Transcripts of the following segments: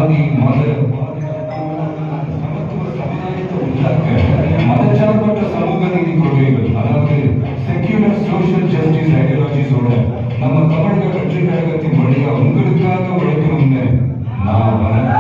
ஜாதி மத சமத்துவ சமுதாயத்தை உண்டாக்க மதச்சார்பற்ற சமூக நீதி கொள்கைகள், அதாவது செக்யூலர் சோஷியல் ஜஸ்டிஸ் ஐடியாலஜிஸோட நம்ம தமிழக வெற்றி கழகத்தின் வழியா உங்களுக்காக உழைக்கணும்னு நான் வரேன்.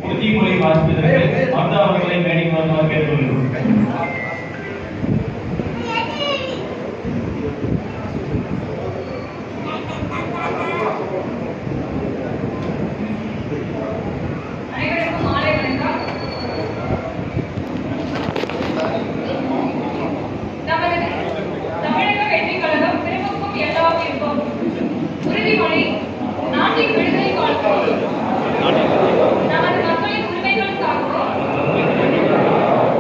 உறுதிமொழி வாசிப்பதற்கு மாதா அவர்களை மேடைக்கு வருமாறு கேட்டுக்கொள்கிறோம். தமிழக வெற்றி கழகம் திரும்பவும் எல்லாம் இருக்கும். உறுதிமொழி நாட்டின் விடுதலை காலத்தில் நமது மக்களின் உரிமைகளுக்காகவும்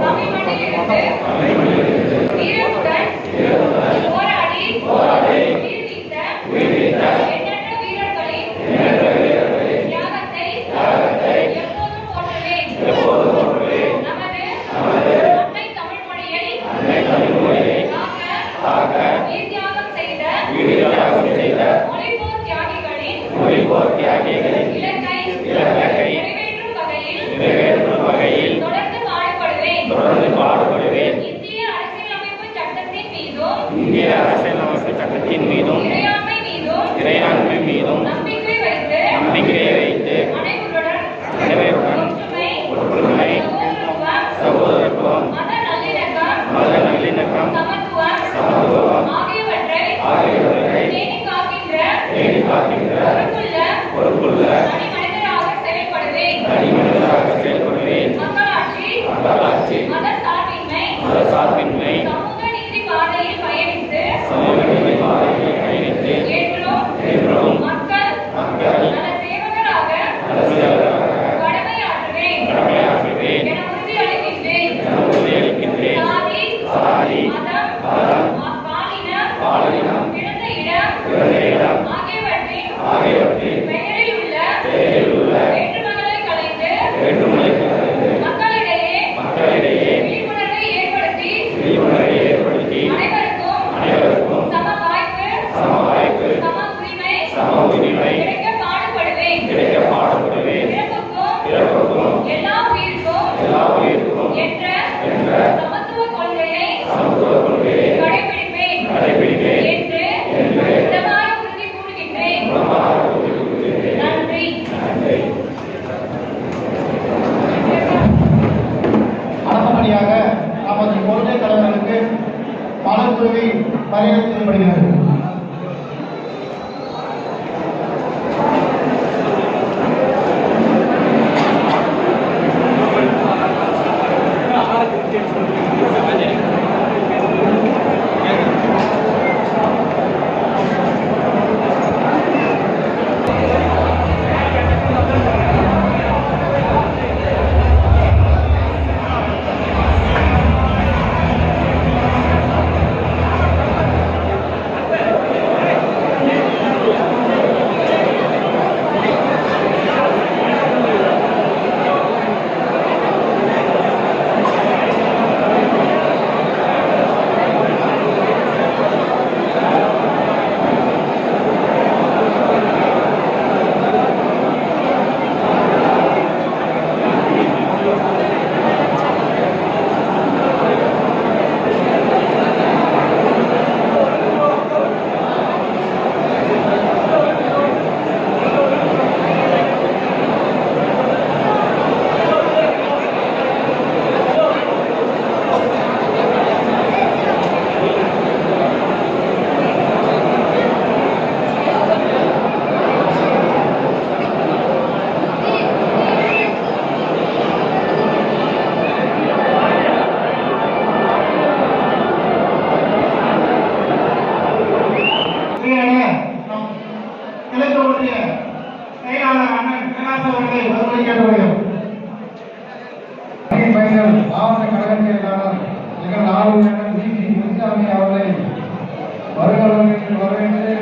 தமிழ் மண்ணில் இருந்து அவர்கள் மாவட்ட கழக செயலாளர் எங்கள் ஆளுநர் வி.சி. முனிசாமி அவர்களை வரவேற்று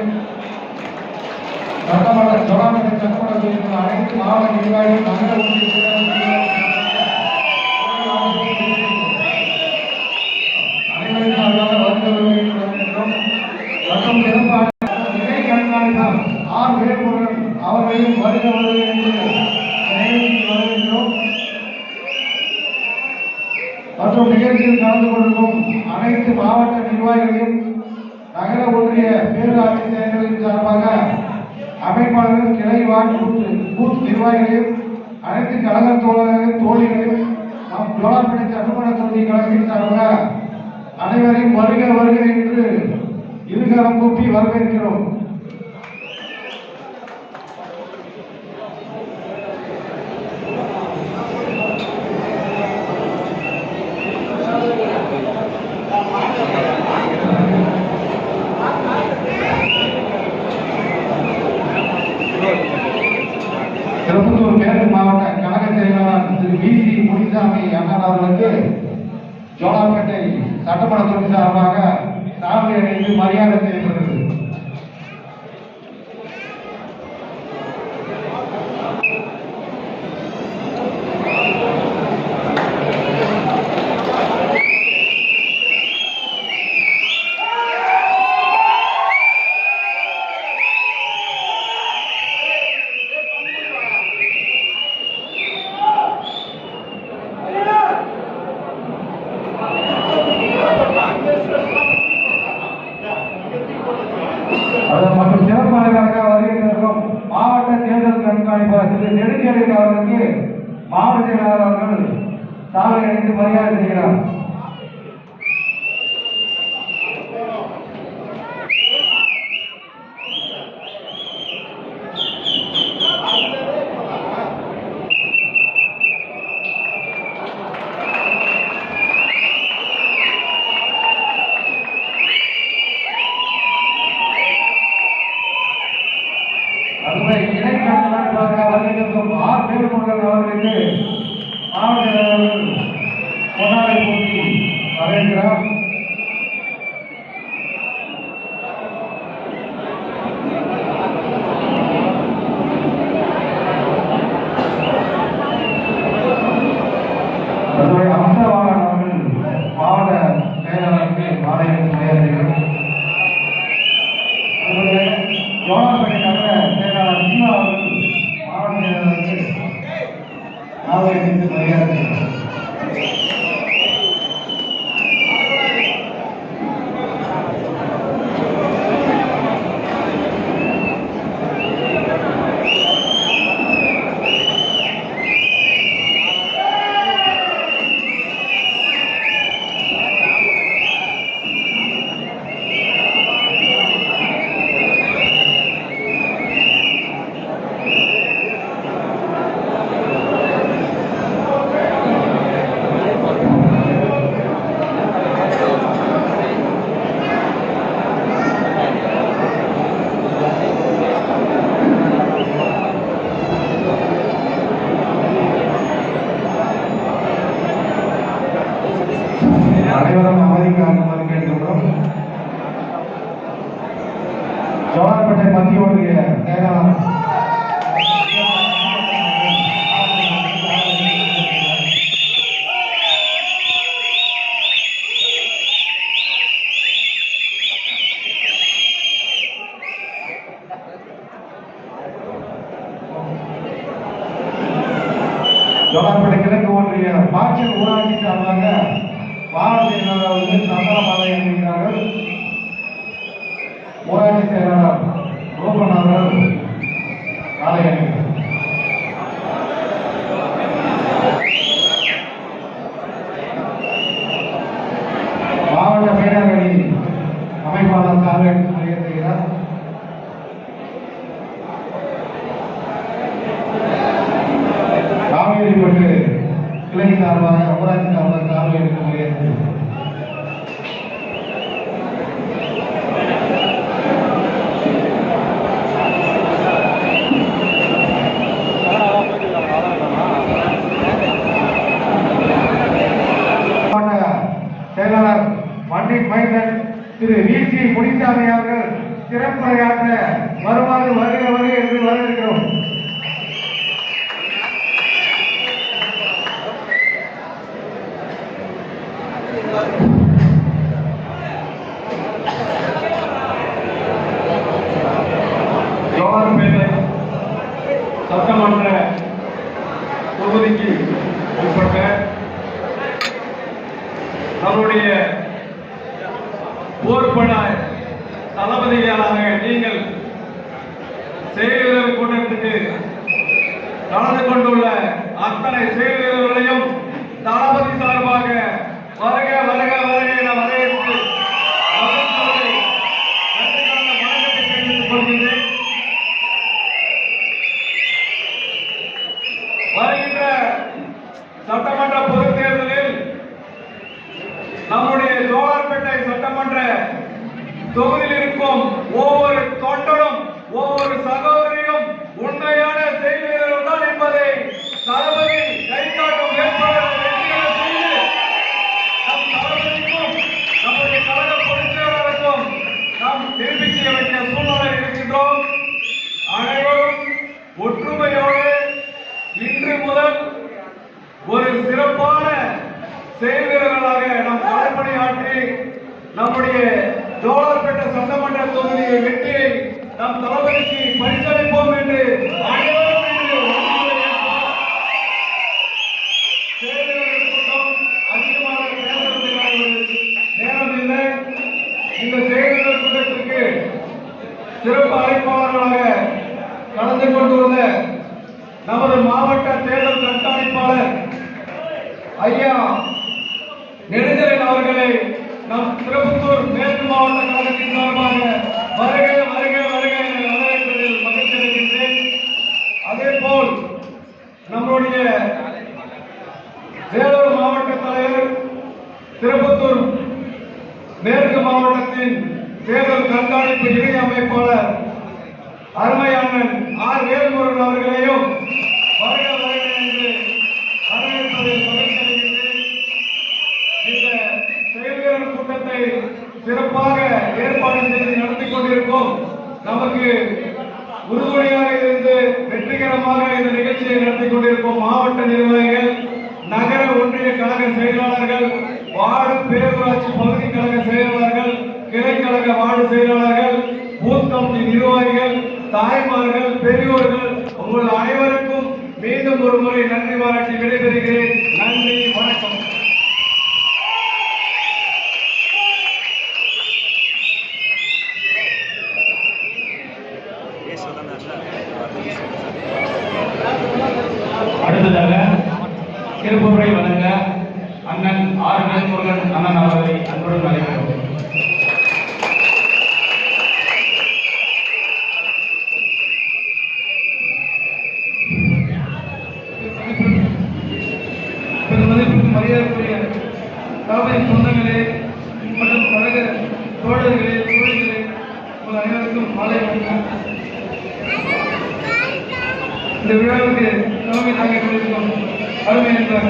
சட்டமன்ற சோழாமன்ற சட்டமன்றத்தில் அனைத்து மாவட்ட நிர்வாகிகள் நகர மற்றும் சிறப்பாக இணை கண்காணிப்பாளர் ஆர் வேல்முருகன் அவர்களையும் வருக என்று வரவேற்கிறோம். மற்றும் நிகழ்ச்சியில் கலந்து கொள்ளும் அனைத்து மாவட்ட நிர்வாகிகளையும் நகர ஒன்றிய பேரூராட்சி செயல்களின் சார்பாக அமைப்பாளர்கள் கிளை வார்டு பூத் நிர்வாகிகளையும் அனைத்து கழக தோழிகளையும் நம் ஜோலார்பேட்டை சட்டமன்ற தொகுதி கழகத்தின் சார்பாக அனைவரையும் வருக வருக என்று இருகரம் கூப்பி வரவேற்கிறோம். திருப்பத்தூர் மேற்கு மாவட்ட கழக செயலாளர் திரு வி.சி. முனிசாமி அண்ணன் அவர்களுக்கு ஜோலார்பேட்டை சட்டமன்ற தொகுதி சார்பாக சால்வை அணிந்து மரியாதை செய்யப்படுகிறது. மற்றும் சிறப்பாக வருகின்றோம். மாவட்ட தேர்தல் கண்காணிப்பாளர் திரு நெடுஞ்செழியன் அவர்களுக்கு மாவட்ட செயலாளர் அவர்கள் சாலை அணிந்து மரியாதை செய்கிறார். ஆர் வேல்முருகன் அவர்களுக்கு மாவட்ட செயலாளர் பொன்னாடை போட்டி வரவேற்கிறார். அம்சவாளன் அவர்கள் மாவட்ட செயலாளருக்கு மாலை மரியாதைகள். ஜோலார்பேட்டை நகர செயலாளர் சிவா அவர்கள் மாவட்ட செயலாளருக்கு மாலை அணிந்து மரியாதை. அனைவரும் அமைதிக்காக கேட்கிறோம். ஜோலார்பேட்டை மத்திய ஒன்றிய செயலாளர் ஜோலார்பேட்டை கிழக்கு ஒன்றிய பாச்சல் ஊராட்சி சார்பாக மாவட்ட செயலாளர் அவர்கள் சந்தன மாலை அணிவிக்கிறார்கள். ஊராட்சி செயலாளர் ரூபன் அவர்கள் மாலை அணிவிக்கிறார். மாவட்ட பேரவை அமைப்பாளர் சார்பில் செய்கிறார். காவேரிப்பட்டு கிளை சார்பாக ஊராட்சி சார்பாக சார்பு எடுக்க முடியாது. மைந்தன் திரு வி.சி. முனிசாமி அவர்கள் சிறப்புரையாற்ற வருமாறு வருக வருக என்று வரவேற்கிறோம். ஜோலார்பேட்டை சட்டமன்ற தொகுதிக்கு உட்பட்ட நம்முடைய போர்பட தளபதிகளாக நீங்கள் செயலர் கூட்டத்துக்கு கலந்து கொண்டுள்ள அத்தனை செயலர்களையும் தளபதி சார்பாக வருக வருக வருக என வரவேற்று வணக்கத்தை தெரிவித்துக் கொள்கின்றேன். வருகின்ற சட்டமன்ற பொதுத் தேர்தலில் நம்முடைய ஜோலார்பேட்டை சட்டமன்ற தொகுதியில் இருக்கும் ஒவ்வொரு தொண்டரும் ஒவ்வொரு சகோதரியும் உண்மையான செய்தியாளர்கள் தான் என்பதை தளபதி கைகாட்டும் வேட்பாளர் வெற்றிகளை செய்து நம் தளபதிக்கும் நம்முடைய கழக பொதுச் செயலாளருக்கும் நாம் தெரிவிக்க வேண்டிய சூழ்நிலை இருக்கின்றோம். அனைவரும் ஒற்றுமையோடு இன்று முதல் ஒரு சிறப்பான செயல் வீரர்களாக நாம் களப்பணியாற்றி நம்முடைய ஜோலார்பேட்டை சட்டமன்ற தொகுதியை வெற்றியை நம் தளபதிக்கு பரிசளிப்போம் என்று அனைவரும் இன்று உறுதிமொழி ஏற்போம். செயல்வீரர்கள் கூட்டம் அதிகமாக பேசுவதற்கான நேரம் இல்லை. இந்த செயல்வீரர் கூட்டத்திற்கு சிறப்பு அழைப்பாளர்களாக கலந்து கொண்டுள்ள நமது மாவட்ட தேர்தல் கண்காணிப்பாளர் ஐயா நெடுஞ்சலின் அவர்களை நம் திருப்பத்தூர் மேற்கு மாவட்ட கழகத்தின் சார்பாக வருக வருக வருக என வரவேற்பதில் மகிழ்ச்சி அடைகின்றேன். அதே போல் நம்முடைய வேலூர் மாவட்ட தலைவர் திருப்பத்தூர் மேற்கு மாவட்டத்தின் தேர்தல் கண்காணிப்பு இணை அமைப்பாளர் அருமையாளன் ஆர் வேல்முருகன் அவர்களையும் வருக வருக என்று வரவேற்பதில் மகிழ்ச்சி அடைகின்றேன். இந்த செயல்வீரர் கூட்டத்தை சிறப்பாக ஏற்பாடு செய்து நடத்தி கொண்டிருக்கும் நமக்கு உறுதுணையாக இருந்து வெற்றிகரமாக இந்த நிகழ்ச்சியை நடத்தி கொண்டிருக்கும் மாவட்ட நிர்வாகிகள், நகர ஒன்றிய கழக செயலாளர்கள், வார்டு பேரூராட்சி பகுதி கழக செயலாளர்கள், கிளைக்கழக வார்டு செயலாளர்கள், பூத் கமிட்டி நிர்வாகிகள், தாய்மார்கள், பெரியோர்கள், உங்கள் அனைவருக்கும் மீண்டும் ஒரு முறை நன்றி பாராட்டி விடைபெறுகிறேன். நன்றி, வணக்கம். அடுத்ததாக சிறப்புரை வழங்க அண்ணன் ஆர் வேல்முருகன் அண்ணன் அவர்களை அன்புடன் அழைக்கிறோம். மரியாதைக்குரிய தளபதி சொந்தங்களே மற்றும் கழக தோழர்களே, தோழிகளே, உங்கள் அனைவருக்கும் மாலை வணக்கம். இந்த விழாவுக்கு தலைமை தாங்கி கொண்டிருக்கும் அருமை என்பார்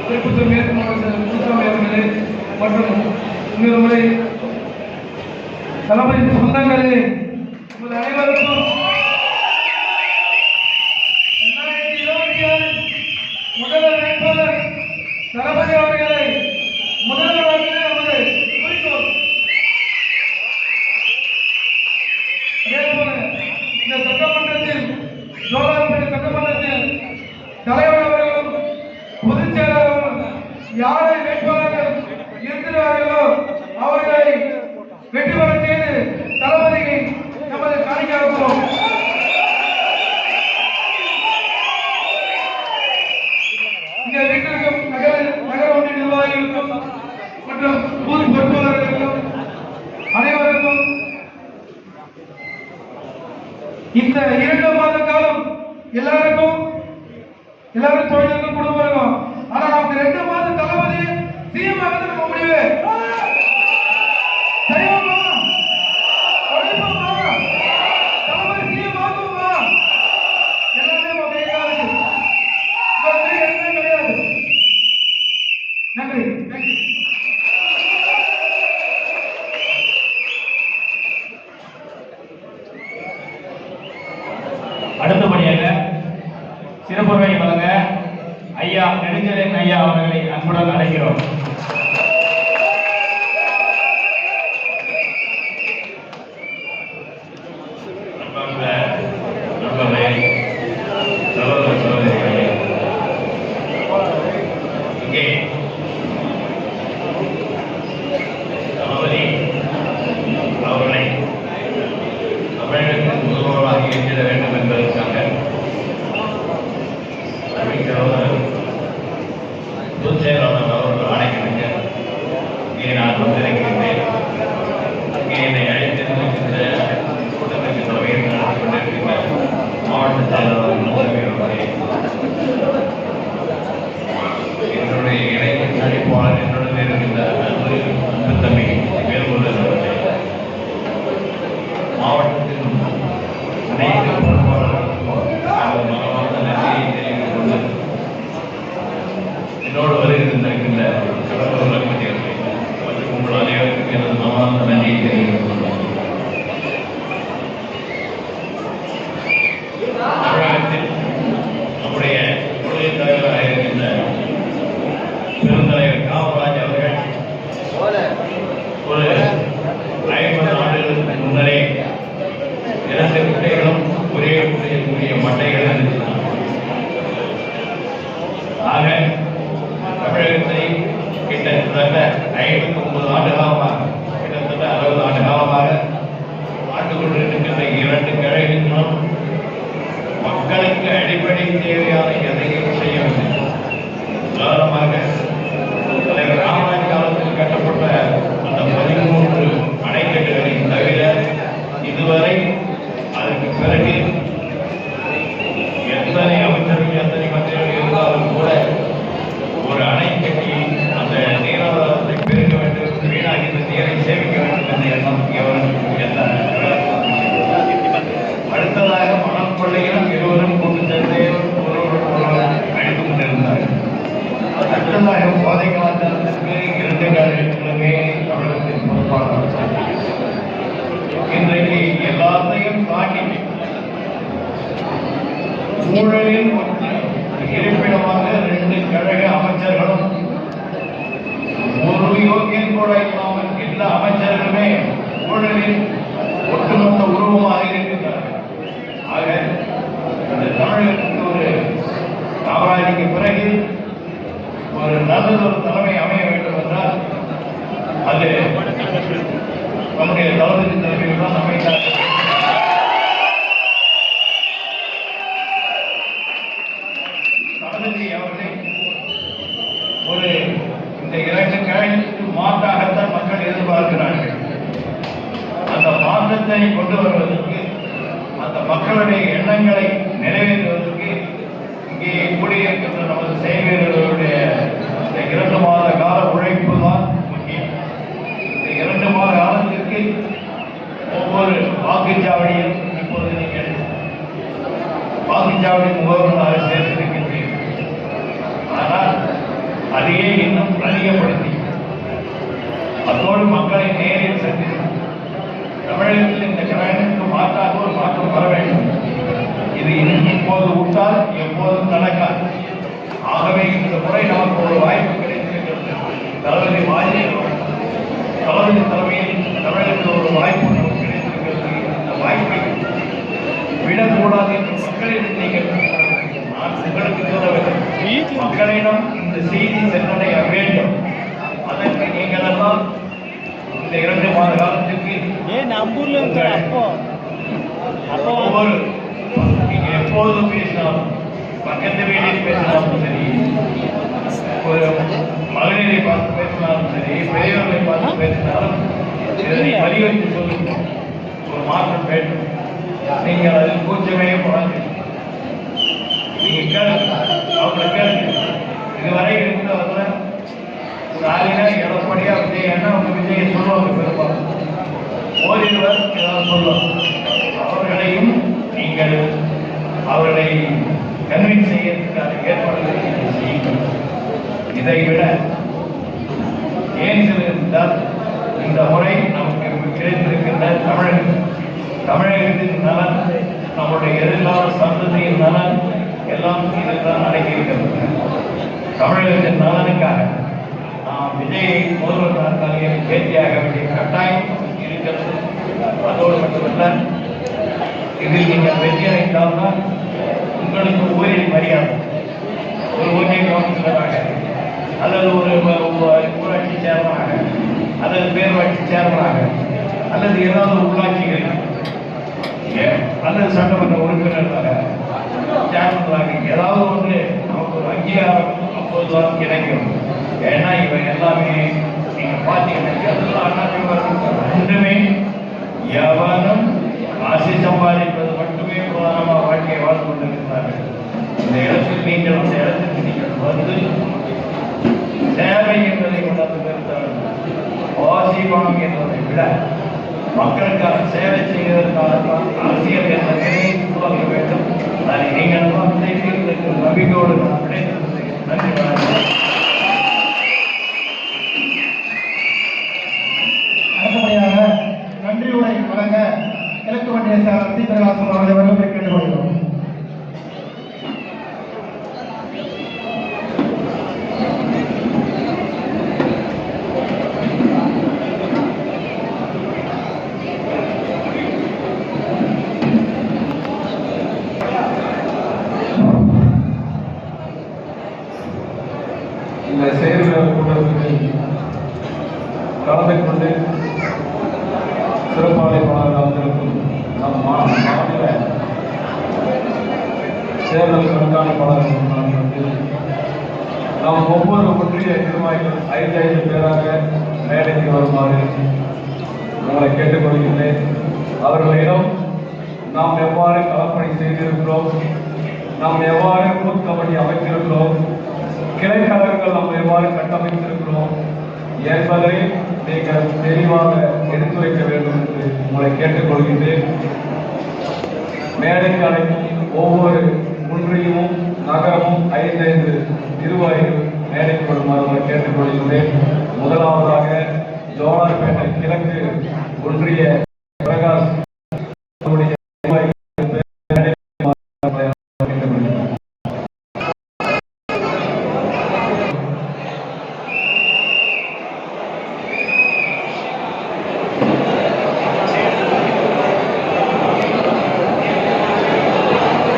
திருப்பத்தூர் மேற்கு மாவட்ட முனிசாமி அவர்களே மற்றும் இன்னொரு முறை தளபதி சொந்தங்களே, உங்கள் அனைவருக்கும் 2026 முதல்வர் வேட்பாளர் தளபதி அவர்களை முதல்வராக நமது குறிக்கோள். அதேபோல இந்த சட்டமன்றத்தில் ஜோலார்பேட்டை சட்டமன்றத்தில் தலைவர் அவர்களும் பொதுச் செயலாளர்களும் யாரை வேட்பாளர்கள் இருக்கிறார்களோ அவர்களை வெற்றி பெற செய்து தளபதியை நமது காணிக்காகிறோம். இங்கே வீட்டிற்கும் நகர ஒன்றிய நிர்வாகிகளுக்கும் மற்றும் பூத் பொறுப்பாளர்களுக்கும் அனைவருக்கும் இந்த 2 மாத காலம் எல்லாரும் தொழிலுக்கும் குடும்பம். ஆனா நமக்கு 2 மாத தளபதி சிஎம் ஆகிறது நம்ம முடிவு. செய்வோமா? ஒழிப்போமா? தளபதி சிஎம் ஆகுமா? எல்லாமே நம்ம கையில இருக்கு. எதுவுமே கிடையாது. நன்றி. நெடுஞ்செழியன் ஐயா அவர்களை அன்புடன் அழைக்கிறோம். மக்களுக்கு அடிப்படை தேவையான எதையும் செய்யவில்லை. உதாரணமாக தலைவர் ராமராஜ் காலத்தில் கட்டப்பட்ட அந்த 13 அணைக்கட்டுகளை தவிர இதுவரை அதற்கு பிறகு எத்தனை அமைச்சர்கள் எத்தனை மந்திரிகள் இருந்தாலும் கூட ஒரு அணை கட்டி அந்த நீராதாரத்தை பெருக்க வேண்டும், வீணாகி இந்த நீரை சேமிக்க வேண்டும் என்ற எண்ணம் எவருக்கும் என்ன. அடுத்ததாக மணல் கொள்ளையிலும் இருவரும் கூட்டு சேர்ந்து ஒருவர் அழித்து கொண்டிருந்தார்கள். அடுத்ததாக போதை கலாச்சாரத்திற்கு 2 காலங்களுமே தமிழகத்தின் பொறுப்பாளர். இன்றைக்கு எல்லாத்தையும் தாண்டி ஊழலில் இருப்பிடமாக 2 கழக அமைச்சர்களும் ஒரு யோகியம் கூட இல்லாமல் எல்லா அமைச்சர்களுமே ஊழலில் ஒட்டுமொத்த உருவமாக இருக்கின்றார்கள். ஆக இந்த தமிழகத்துக்கு ஒரு காமராஜுக்கு பிறகு ஒரு நல்லதொரு தலைமை அமைய வேண்டும் என்றால் அது நம்முடைய தளபதி தலைமையில் தான் அமைத்தார். தளபதி அவர்களை ஒரு இந்த 2 கழகத்துக்கு மாற்றாகத்தான் மக்கள் எதிர்பார்க்கிறார்கள். அந்த மாற்றத்தை கொண்டு வருவதற்கு, அந்த மக்களுடைய எண்ணங்களை நிறைவேற்றுவதற்கு இங்கே கூடியிருக்கின்ற நமது செயல்வீரர்களுடைய இந்த 2 மாத கால உழைப்பு தான் முக்கியம். இந்த 2 மாத காலத்திற்கு ஒவ்வொரு வாக்குச்சாவடியும் இப்போது நீங்கள் வாக்குச்சாவடி முகவர்களாக சேர்த்திருக்கின்றீர்கள். ஆனால் அதையே இன்னும் அதிகப்படுத்தி அதோடு மக்களை நேரில் சந்தித்து தமிழகத்தில் இந்த கழகத்திற்கு மாற்றாக ஒரு மாற்றம் வர வேண்டும். இது இப்போது விட்டால் எப்போதும் நடக்காது. ஆகவே இந்த முறை நமக்கு ஒரு வாய்ப்பு கிடைத்திருக்கிறது. தளபதி தலைமையில் தமிழகத்தில் ஒரு வாய்ப்பு நமக்கு கிடைத்திருக்கிறது. இந்த வாய்ப்பை விடக்கூடாது என்று மக்களிடம் நீங்கள் நான் உங்களுக்கு சொல்லவில்லை, மக்களிடம் இந்த செய்தி சென்றடைய வேண்டும். அதற்கு நீங்கள் எல்லாம் இந்த 2 மாத காலத்திற்கு ஒவ்வொரு நீங்க எப்போதும் பேசினாலும், பக்கத்து வீட்டில் பேசினாலும் சரி, ஒரு மகளிரை பார்த்து பேசினாலும் சரி, பெரியவர்களை பார்த்து பேசினாலும் இதனை வலியுறுத்தி சொல்லுங்க. ஒரு மாற்றம் வேண்டும். நீங்கள் அதில் கூச்சமே போடாது. நீங்க கேளுங்க, அவங்களை கேளுங்க. இதுவரை இருந்தவர்கள் ஸ்டாலினா எடப்பாடியா விஜயன்னா அவங்க விஜயை சொல்லுவாங்க. பெரும்பாலும் ஓரிருவர் ஏதாவது சொல்லுவாங்க. அவர்களையும் நீங்கள் அவர்களை கன்வின்ஸ் செய்யறதுக்கான ஏற்பாடுகளை செய்யுங்கள். இதை விட ஏன் சொல்லியிருந்தால் இந்த முறை நமக்கு கிடைத்திருக்கின்ற தமிழகத்தின் நலன், நம்முடைய எதிர்கால சந்ததியின் நலன் எல்லாம் இதில் தான் அடங்கியிருக்கிறது. தமிழகத்தின் நலனுக்காக நாம் விஜயை முதல்வர் நாற்காலியில் பேட்டியாக வேண்டிய கட்டாயம் இருக்கிறது. அதோடு மட்டுமல்ல, இதில் நீங்கள் வெற்றி அடைந்தால்தான் உங்களுக்கு ஊரில் மரியாதை. ஒரு ஊரில் கவுன்சிலராக அல்லது ஒரு ஊராட்சி சேர்மனாக அல்லது பேரூராட்சி சேர்மனாக அல்லது ஏதாவது உள்ளாட்சிகளில் அல்லது சட்டமன்ற உறுப்பினர்களாக சேர்மன்களாக ஏதாவது ஒன்று நமக்கு ஒரு அங்கீகாரம் அப்போதுதான் கிடைக்கும். ஏன்னா இவை எல்லாமே நீங்க பார்த்தீங்கன்னா ரெண்டுமே எவனும் ஆசை சம்பாதிப்பது மட்டுமே பிரதானமாக வாழ்க்கையை வாழ்ந்து கொண்டிருக்கிறார்கள். இந்த இடத்தில் நீங்கள் அந்த இடத்திற்கு நீங்கள் வந்து சேவை என்பதை கொண்டாந்து நிறுத்தார்கள். வாசிப்பாங்க என்பதை விட மக்களுக்கான சேவை செய்வதற்கான அரசியல் என்ற நிலையை உருவாக்க வேண்டும். அதை நீங்கள் நம்பிக்கையோடு நான் விடைத்தது. நன்றி. அடுத்தபடியாக நன்றி உரை வழங்க கிழக்கு ஒன்றிய செயலாளர் சி. பிரகாசம் அவர்களை வரவேற்று கேட்டுக்கொள்கிறோம். இந்த செயற்குழு கூட்டத்தில் கலந்து கொண்டு சிறப்பு அழைப்பாளர்கள் வந்திருக்கும் நம் மாநில தேர்தல் கண்காணிப்பாளர்கள் நாம் ஒவ்வொரு ஒன்றிய நிர்வாகிகள் 5 பேராக மேடைக்கு வருமாறு உங்களை கேட்டுக்கொள்கின்றேன். அவர்களிடம் நாம் எவ்வாறு களப்பணி செய்திருக்கிறோம், நாம் எவ்வாறு பூத் கமிட்டி அமைத்திருக்கிறோம், கிளைக்கழகங்கள் நாம் எவ்வாறு கட்டமைத்திருக்கிறோம் என்பதை நீங்கள் தெளிவாக எடுத்துரைக்க வேண்டும் என்று உங்களை கேட்டுக்கொள்கின்றேன். மேடைக்கு அழைக்கும் ஒவ்வொரு ஒன்றியமும் நகரமும் 5 நிர்வாகிகள் மேடைக்கு வருமாறு உங்களை கேட்டுக்கொள்கின்றேன். முதலாவதாக ஜோலார்பேட்டை கிழக்கு ஒன்றிய